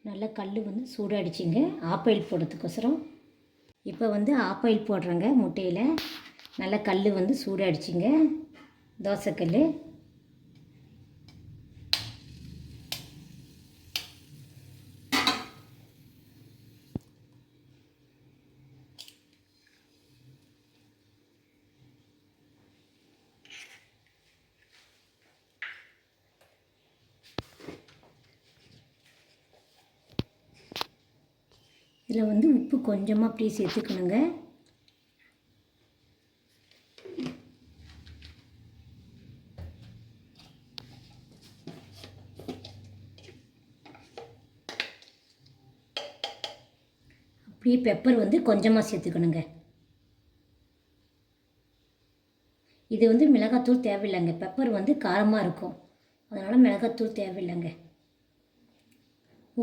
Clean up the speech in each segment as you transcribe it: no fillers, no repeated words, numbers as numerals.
நல்லா கல் வந்து சூடாகிடுச்சிங்க ஆப்பாயில் போடுறதுக்கோசரம். இப்போ வந்து ஆப்பாயில் போடுறேங்க முட்டையில். நல்லா கல் வந்து சூடாகிடுச்சிங்க தோசைக்கல். இதில் வந்து உப்பு கொஞ்சமாக அப்படியே சேர்த்துக்கணுங்க. அப்படியே பெப்பர் வந்து கொஞ்சமாக சேர்த்துக்கணுங்க. இது வந்து மிளகாத்தூள் தேவையில்லைங்க. பெப்பர் வந்து காரமாக இருக்கும், அதனால் மிளகாத்தூள் தேவையில்லைங்க.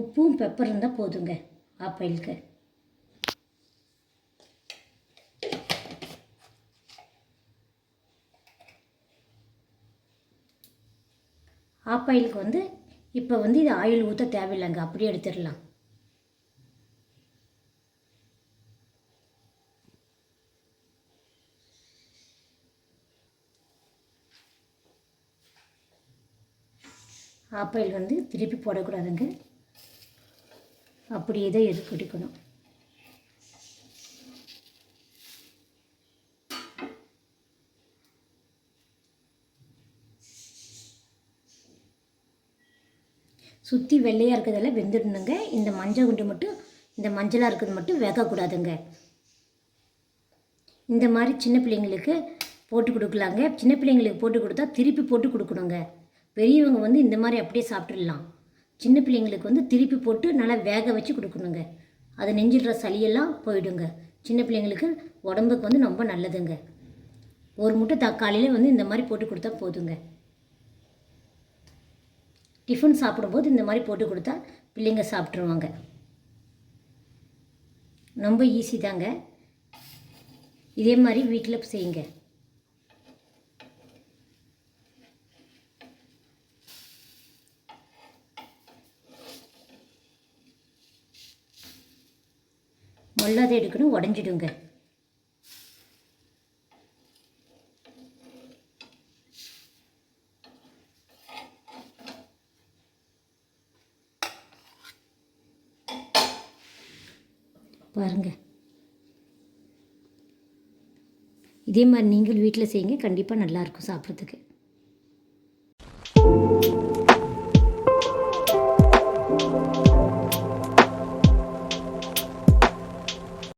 உப்பும் பெப்பர் இருந்தால் போதுங்க ஆப்பாயிலுக்கு. ஆப்பாயிலுக்கு வந்து இப்போ வந்து இது ஆயில் ஊற்ற தேவையில்லைங்க, அப்படியே எடுத்துடலாம். ஆப்பாயில் வந்து திருப்பி போடக்கூடாதுங்க, அப்படியே தான் எடுக்கணும். சுற்றி வெள்ளையாக இருக்கிறதெல்லாம் வெந்துடணுங்க. இந்த மஞ்சள் குண்டு மட்டும், இந்த மஞ்சளாக இருக்கிறது மட்டும் வேகக்கூடாதுங்க. இந்த மாதிரி சின்ன பிள்ளைங்களுக்கு போட்டு கொடுக்கலாங்க. சின்ன பிள்ளைங்களுக்கு போட்டு கொடுத்தா திருப்பி போட்டு கொடுக்கணுங்க. பெரியவங்க வந்து இந்த மாதிரி அப்படியே சாப்பிட்றலாம். சின்ன பிள்ளைங்களுக்கு வந்து திருப்பி போட்டு நல்லா வேக வச்சு கொடுக்கணுங்க. அது நெஞ்சிடுற சளியெல்லாம் போயிடுங்க. சின்ன பிள்ளைங்களுக்கு உடம்புக்கு வந்து ரொம்ப நல்லதுங்க. ஒரு முட்டை தக்காளியில் வந்து இந்த மாதிரி போட்டு கொடுத்தா போதுங்க. டிஃபன் சாப்பிடும்போது இந்த மாதிரி போட்டு கொடுத்தா பிள்ளைங்க சாப்பிட்ருவாங்க. ரொம்ப ஈஸி தாங்க. இதே மாதிரி வீட்டில் செய்யுங்க. மொல்லாத எடுக்கணும், உடஞ்சிடுங்க. பாருங்கள், இதே மாதிரி நீங்கள் வீட்டில் செய்யுங்க. கண்டிப்பாக நல்லாயிருக்கும் சாப்பிட்றதுக்கு.